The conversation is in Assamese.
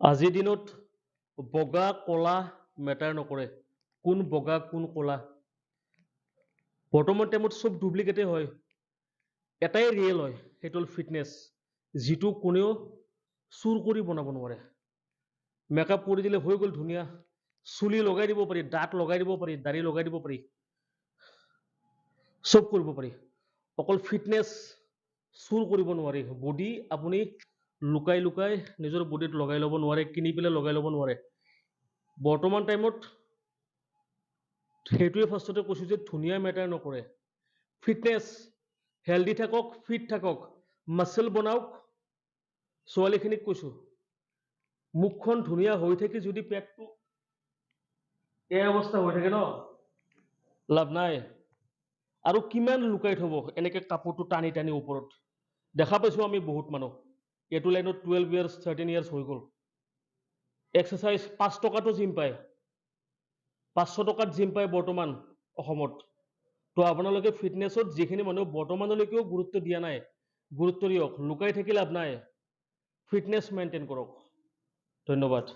আজিৰ দিনত বগা কলা মেটাৰ নকৰে কোন বগা কোন কলা বৰ্তমান টাইমত চব ডুপ্লিকেটে হয় এটাই ৰিয়েল হয় সেইটো হ'ল ফিটনেছ যিটো কোনেও চুৰ কৰি বনাব নোৱাৰে মেকআপ কৰি দিলে হৈ গ'ল ধুনীয়া চুলি লগাই দিব পাৰি দাঁত লগাই দিব পাৰি দাড়ি লগাই দিব পাৰি চব কৰিব পাৰি অকল ফিটনেছ চুৰ কৰিব নোৱাৰি বডি আপুনি লুকাই লুকাই নিজৰ বডিত লগাই ল'ব নোৱাৰে কিনি পেলাই লগাই ল'ব নোৱাৰে বৰ্তমান টাইমত সেইটোৱে ফাৰ্ষ্টতে কৈছোঁ যে ধুনীয়া মেটাৰ নকৰে ফিটনেছ হেল্ডি থাকক ফিট থাকক মাচল বনাওক ছোৱালীখিনিক কৈছোঁ মুখখন ধুনীয়া হৈ থাকি যদি পেটটো এই অৱস্থা হৈ থাকে ন লাভ নাই আৰু কিমান লুকাই থব এনেকে কাপোৰটো টানি টানি ওপৰত দেখা পাইছোঁ আমি বহুত মানুহ এইটো লাইনত 12 ইয়াৰ্ছ 13 ইয়াৰ্ছ হৈ গ'ল এক্সাৰচাইজ 5 টকাতো জিম পায় 500 টকাত জিম পায় বৰ্তমান অসমত তো আপোনালোকে ফিটনেছত যিখিনি মানুহ বৰ্তমানলৈকেও গুৰুত্ব দিয়া নাই গুৰুত্ব দিয়ক লুকাই থাকি লাভ নাই ফিটনেছ মেইনটেইন কৰক ধন্যবাদ